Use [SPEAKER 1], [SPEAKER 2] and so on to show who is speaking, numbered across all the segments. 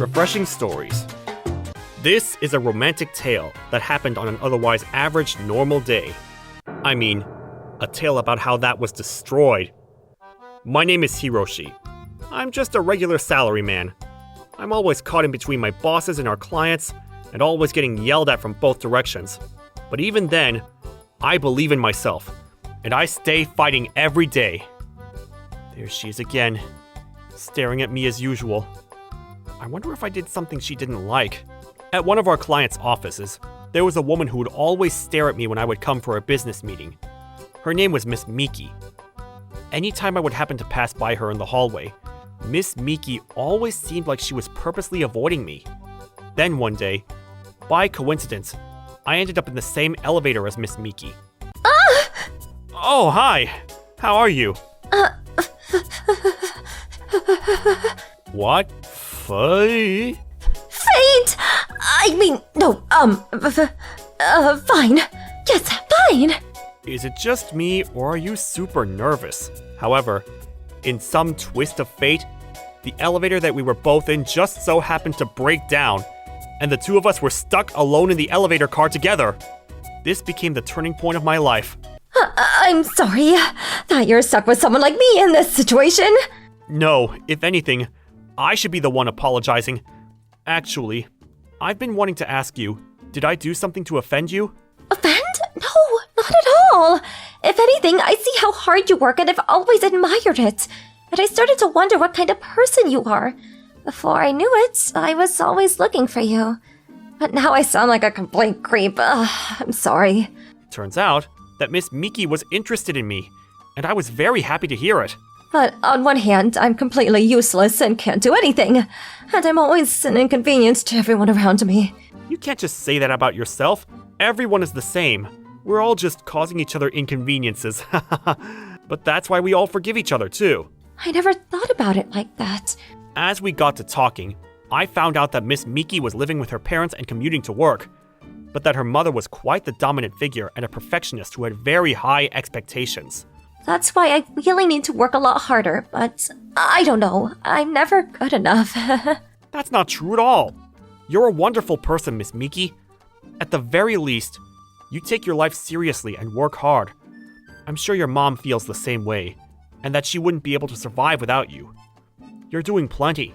[SPEAKER 1] refreshing stories. This is a romantic tale that happened on an otherwise average, normal day. I mean, a tale about how that was destroyed. My name is Hiroshi. I'm just a regular salaryman. I'm always caught in between my bosses and our clients, and always getting yelled at from both directions. But even then, I believe in myself, and I stay fighting every day. There she is again, staring at me as usual. I wonder if I did something she didn't like. At one of our clients' offices, there was a woman who would always stare at me when I would come for a business meeting. Her name was Miss Miki. Anytime I would happen to pass by her in the hallway, Miss Miki always seemed like she was purposely avoiding me. Then one day, by coincidence, I ended up in the same elevator as Miss Miki.
[SPEAKER 2] Ah!
[SPEAKER 1] Oh, hi! How are you? What? Fate?
[SPEAKER 2] I mean, no, fine. Yes, fine.
[SPEAKER 1] Is it just me, or are you super nervous? However, in some twist of fate, the elevator that we were both in just so happened to break down, and the two of us were stuck alone in the elevator car together. This became the turning point of my life.
[SPEAKER 2] I'm sorry that you're stuck with someone like me in this situation.
[SPEAKER 1] No, if anything, I should be the one apologizing. Actually, I've been wanting to ask you, did I do something to offend you?
[SPEAKER 2] Offend? No, not at all. If anything, I see how hard you work and I've always admired it. And I started to wonder what kind of person you are. Before I knew it, I was always looking for you. But now I sound like a complete creep. I'm sorry.
[SPEAKER 1] Turns out that Miss Miki was interested in me, and I was very happy to hear it.
[SPEAKER 2] But on one hand, I'm completely useless and can't do anything. And I'm always an inconvenience to everyone around me.
[SPEAKER 1] You can't just say that about yourself. Everyone is the same. We're all just causing each other inconveniences. But that's why we all forgive each other, too.
[SPEAKER 2] I never thought about it like that.
[SPEAKER 1] As we got to talking, I found out that Miss Miki was living with her parents and commuting to work, but that her mother was quite the dominant figure and a perfectionist who had very high expectations.
[SPEAKER 2] That's why I really need to work a lot harder, but I don't know. I'm never good enough.
[SPEAKER 1] That's not true at all. You're a wonderful person, Miss Miki. At the very least, you take your life seriously and work hard. I'm sure your mom feels the same way, and that she wouldn't be able to survive without you. You're doing plenty.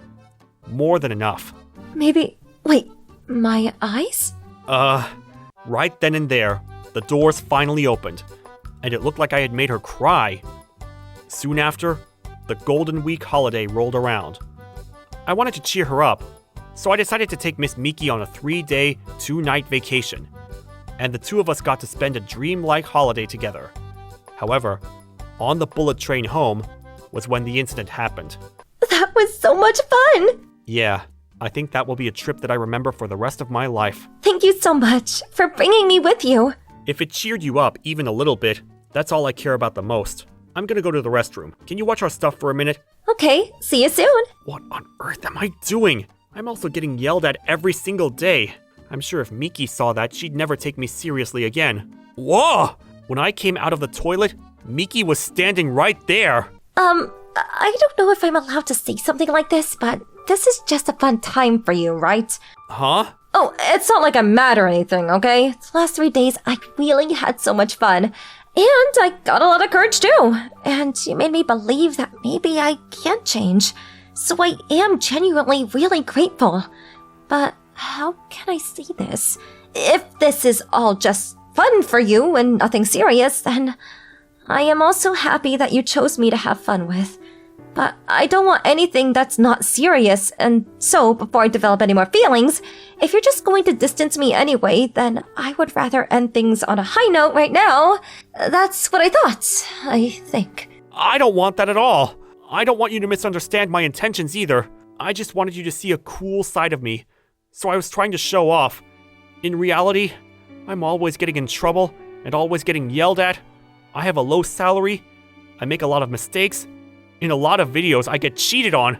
[SPEAKER 1] More than enough.
[SPEAKER 2] Maybe... Wait, my eyes?
[SPEAKER 1] Right then and there, the doors finally opened, and it looked like I had made her cry. Soon after, the Golden Week holiday rolled around. I wanted to cheer her up, so I decided to take Miss Miki on a 3-day, 2-night vacation, and the two of us got to spend a dreamlike holiday together. However, on the bullet train home was when the incident happened.
[SPEAKER 2] That was so much fun!
[SPEAKER 1] Yeah, I think that will be a trip that I remember for the rest of my life.
[SPEAKER 2] Thank you so much for bringing me with you.
[SPEAKER 1] If it cheered you up even a little bit, that's all I care about the most. I'm gonna go to the restroom. Can you watch our stuff for a minute?
[SPEAKER 2] Okay, see you soon.
[SPEAKER 1] What on earth am I doing? I'm also getting yelled at every single day. I'm sure if Miki saw that, she'd never take me seriously again. Whoa! When I came out of the toilet, Miki was standing right there.
[SPEAKER 2] I don't know if I'm allowed to say something like this, but this is just a fun time for you, right?
[SPEAKER 1] Huh?
[SPEAKER 2] Oh, it's not like I'm mad or anything, okay? The last 3 days, I really had so much fun. And I got a lot of courage too. And you made me believe that maybe I can change. So I am genuinely really grateful. But how can I say this? If this is all just fun for you and nothing serious, then I am also happy that you chose me to have fun with. But I don't want anything that's not serious, and so before I develop any more feelings, if you're just going to distance me anyway, then I would rather end things on a high note right now. That's what I thought, I think.
[SPEAKER 1] I don't want that at all. I don't want you to misunderstand my intentions either. I just wanted you to see a cool side of me, so I was trying to show off. In reality, I'm always getting in trouble and always getting yelled at. I have a low salary. I make a lot of mistakes. In a lot of videos, I get cheated on.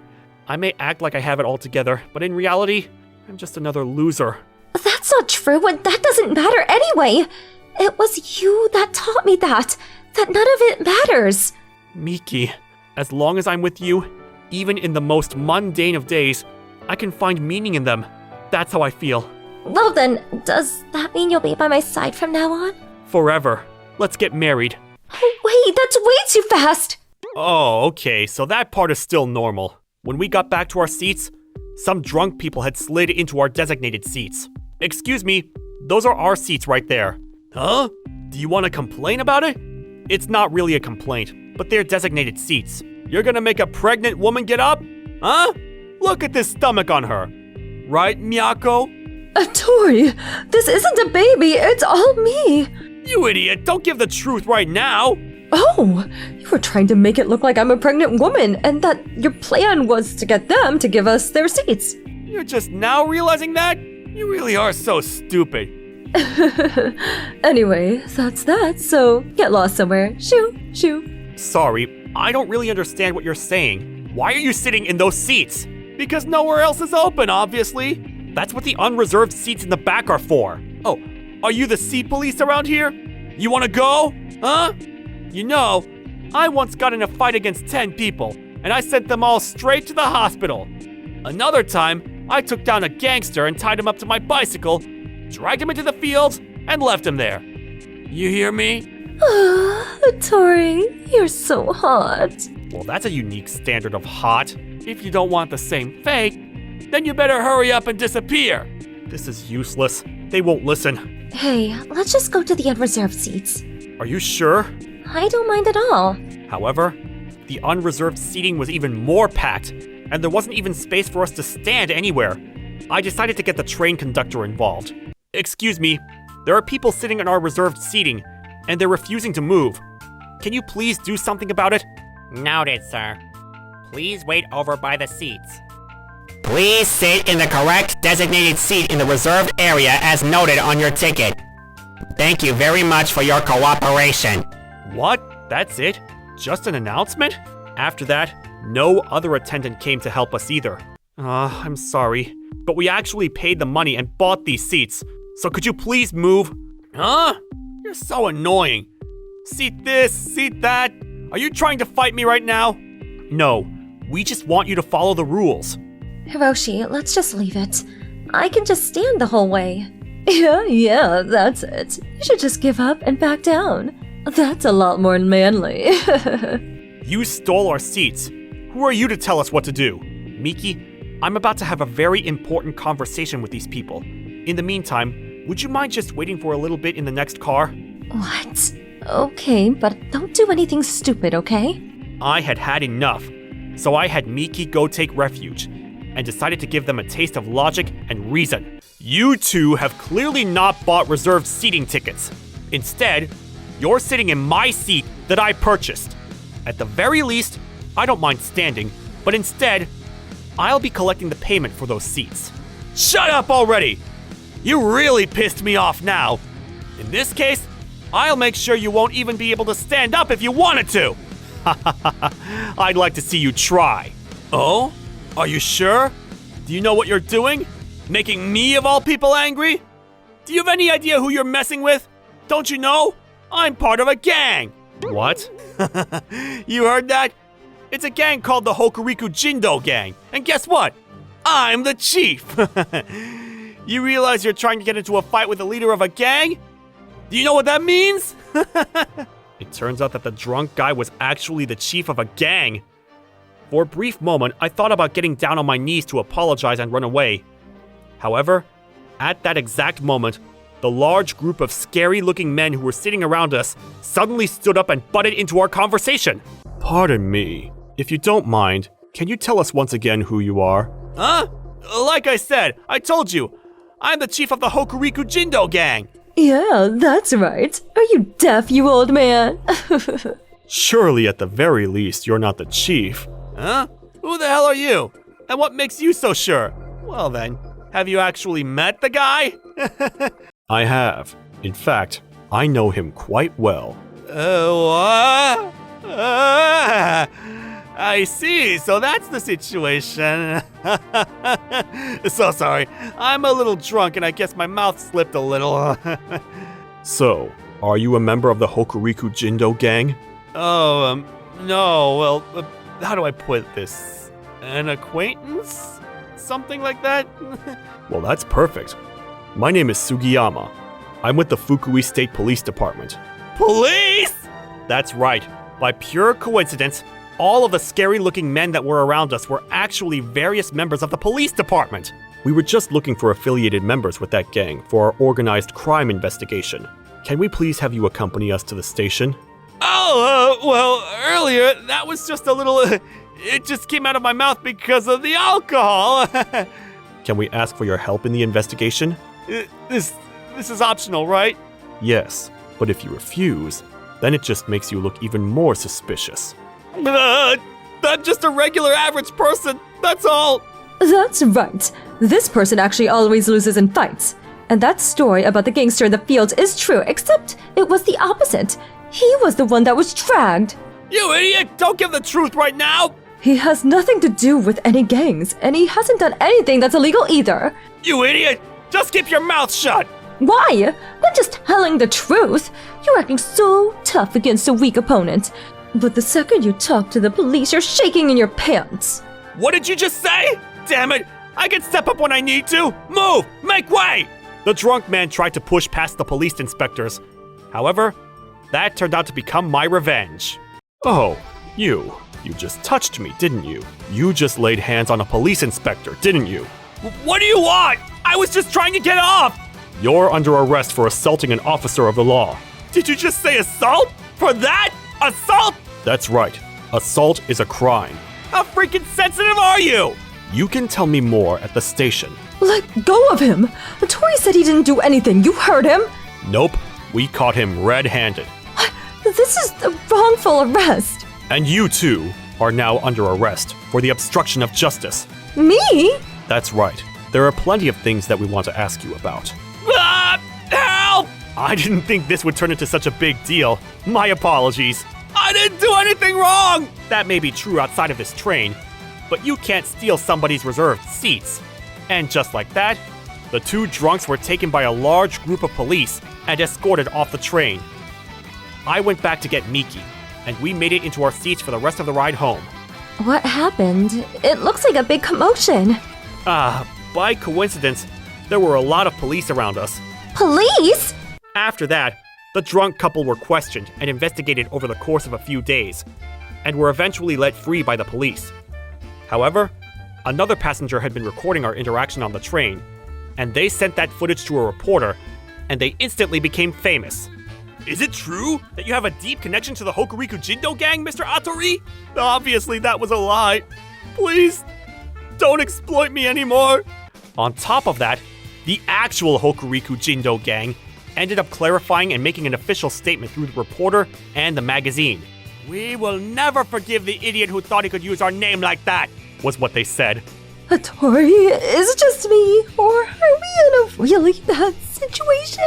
[SPEAKER 1] I may act like I have it all together, but in reality, I'm just another loser.
[SPEAKER 2] That's not true, and that doesn't matter anyway. It was you that taught me that none of it matters.
[SPEAKER 1] Miki, as long as I'm with you, even in the most mundane of days, I can find meaning in them. That's how I feel.
[SPEAKER 2] Well then, does that mean you'll be by my side from now on?
[SPEAKER 1] Forever. Let's get married.
[SPEAKER 2] Oh, wait, that's way too fast!
[SPEAKER 1] Oh, okay, so that part is still normal. When we got back to our seats, some drunk people had slid into our designated seats. Excuse me, those are our seats right there. Huh? Do you want to complain about it? It's not really a complaint, but they're designated seats. You're gonna make a pregnant woman get up? Huh? Look at this stomach on her. Right, Miyako?
[SPEAKER 2] Tori, this isn't a baby, it's all me!
[SPEAKER 1] You idiot, don't give the truth right now!
[SPEAKER 2] Oh, you were trying to make it look like I'm a pregnant woman and that your plan was to get them to give us their seats.
[SPEAKER 1] You're just now realizing that? You really are so stupid.
[SPEAKER 2] Anyway, that's that, so get lost somewhere. Shoo, shoo.
[SPEAKER 1] Sorry, I don't really understand what you're saying. Why are you sitting in those seats? Because nowhere else is open, obviously. That's what the unreserved seats in the back are for. Oh, are you the seat police around here? You wanna go? Huh? You know, I once got in a fight against 10 people, and I sent them all straight to the hospital. Another time, I took down a gangster and tied him up to my bicycle, dragged him into the fields, and left him there. You hear me?
[SPEAKER 2] Tori, you're so hot.
[SPEAKER 1] Well, that's a unique standard of hot. If you don't want the same fate, then you better hurry up and disappear. This is useless. They won't listen.
[SPEAKER 2] Hey, let's just go to the unreserved seats.
[SPEAKER 1] Are you sure?
[SPEAKER 2] I don't mind at all.
[SPEAKER 1] However, the unreserved seating was even more packed, and there wasn't even space for us to stand anywhere. I decided to get the train conductor involved. Excuse me, there are people sitting in our reserved seating, and they're refusing to move. Can you please do something about it?
[SPEAKER 3] Noted, sir. Please wait over by the seats. Please sit in the correct designated seat in the reserved area as noted on your ticket. Thank you very much for your cooperation.
[SPEAKER 1] What? That's it? Just an announcement? After that, no other attendant came to help us either. I'm sorry, but we actually paid the money and bought these seats, so could you please move? Huh? You're so annoying. Seat this, seat that. Are you trying to fight me right now? No, we just want you to follow the rules.
[SPEAKER 2] Hiroshi, let's just leave it. I can just stand the whole way. Yeah, that's it. You should just give up and back down. That's a lot more manly.
[SPEAKER 1] You stole our seats. Who are you to tell us what to do? Miki, I'm about to have a very important conversation with these people. In the meantime, would you mind just waiting for a little bit in the next car?
[SPEAKER 2] What? Okay, but don't do anything stupid, okay?
[SPEAKER 1] I had had enough, so I had Miki go take refuge, and decided to give them a taste of logic and reason. You two have clearly not bought reserved seating tickets. Instead, you're sitting in my seat that I purchased. At the very least, I don't mind standing, but instead, I'll be collecting the payment for those seats. Shut up already! You really pissed me off now. In this case, I'll make sure you won't even be able to stand up if you wanted to. I'd like to see you try. Oh? Are you sure? Do you know what you're doing? Making me of all people angry? Do you have any idea who you're messing with? Don't you know? I'm part of a gang. What? You heard that? It's a gang called the Hokuriku Jindo Gang. And guess what? I'm the chief. You realize you're trying to get into a fight with the leader of a gang? Do you know what that means? It turns out that the drunk guy was actually the chief of a gang. For a brief moment, I thought about getting down on my knees to apologize and run away. However, at that exact moment, the large group of scary-looking men who were sitting around us suddenly stood up and butted into our conversation. Pardon me. If you don't mind, can you tell us once again who you are? Huh? Like I said, I told you, I'm the chief of the Hokuriku Jindo Gang.
[SPEAKER 2] Yeah, that's right. Are you deaf, you old man?
[SPEAKER 1] Surely at the very least, you're not the chief. Huh? Who the hell are you? And what makes you so sure? Well then, have you actually met the guy? I have. In fact, I know him quite well. What? I see, so that's the situation. So sorry, I'm a little drunk and I guess my mouth slipped a little. So, are you a member of the Hokuriku Jindo Gang? Oh, no, well, how do I put this? An acquaintance? something like that? Well, that's perfect. My name is Sugiyama. I'm with the Fukui State Police Department. Police?! That's right. By pure coincidence, all of the scary-looking men that were around us were actually various members of the police department. We were just looking for affiliated members with that gang for our organized crime investigation. Can we please have you accompany us to the station? Oh, well, earlier, that was just a little... it just came out of my mouth because of the alcohol. Can we ask for your help in the investigation? This is optional, right? Yes, but if you refuse, then it just makes you look even more suspicious. I'm just a regular average person, that's all.
[SPEAKER 2] That's right. This person actually always loses in fights. And that story about the gangster in the fields is true, except it was the opposite. He was the one that was dragged.
[SPEAKER 1] You idiot! Don't give the truth right now!
[SPEAKER 2] He has nothing to do with any gangs, and he hasn't done anything that's illegal either.
[SPEAKER 1] You idiot! Just keep your mouth shut!
[SPEAKER 2] Why? I'm just telling the truth. You're acting so tough against a weak opponent. But the second you talk to the police, you're shaking in your pants.
[SPEAKER 1] What did you just say? Damn it! I can step up when I need to! Move! Make way! The drunk man tried to push past the police inspectors. However, that turned out to become my revenge. Oh, you just touched me, didn't you? You just laid hands on a police inspector, didn't you? What do you want? I was just trying to get off! You're under arrest for assaulting an officer of the law. Did you just say assault? For that? Assault? That's right. Assault is a crime. How freaking sensitive are you? You can tell me more at the station.
[SPEAKER 2] Let go of him! Tori said he didn't do anything. You heard him?
[SPEAKER 1] Nope. We caught him red-handed.
[SPEAKER 2] This is a wrongful arrest.
[SPEAKER 1] And you, too, are now under arrest for the obstruction of justice.
[SPEAKER 2] Me?
[SPEAKER 1] That's right. There are plenty of things that we want to ask you about. Ah! Help! I didn't think this would turn into such a big deal. My apologies. I didn't do anything wrong! That may be true outside of this train, but you can't steal somebody's reserved seats. And just like that, the two drunks were taken by a large group of police and escorted off the train. I went back to get Miki, and we made it into our seats for the rest of the ride home.
[SPEAKER 2] What happened? It looks like a big commotion.
[SPEAKER 1] By coincidence, there were a lot of police around us.
[SPEAKER 2] Police?
[SPEAKER 1] After that, the drunk couple were questioned and investigated over the course of a few days, and were eventually let free by the police. However, another passenger had been recording our interaction on the train, and they sent that footage to a reporter, and they instantly became famous. Is it true that you have a deep connection to the Hokuriku Jindo gang, Mr. Atori? Obviously that was a lie. Please, don't exploit me anymore. On top of that, the actual Hokuriku Jindo gang ended up clarifying and making an official statement through the reporter and the magazine. We will never forgive the idiot who thought he could use our name like that, was what they said.
[SPEAKER 2] Tori, is it just me, or are we in a really bad situation?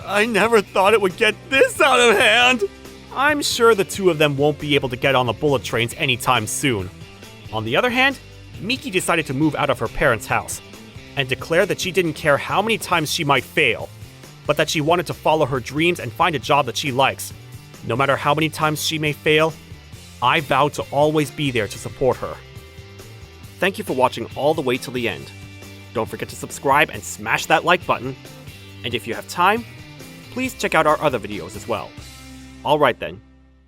[SPEAKER 1] I never thought it would get this out of hand. I'm sure the two of them won't be able to get on the bullet trains anytime soon. On the other hand, Miki decided to move out of her parents' house and declared that she didn't care how many times she might fail, but that she wanted to follow her dreams and find a job that she likes. No matter how many times she may fail, I vow to always be there to support her. Thank you for watching all the way till the end. Don't forget to subscribe and smash that like button. And if you have time, please check out our other videos as well. Alright then,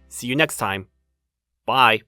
[SPEAKER 1] see you next time. Bye.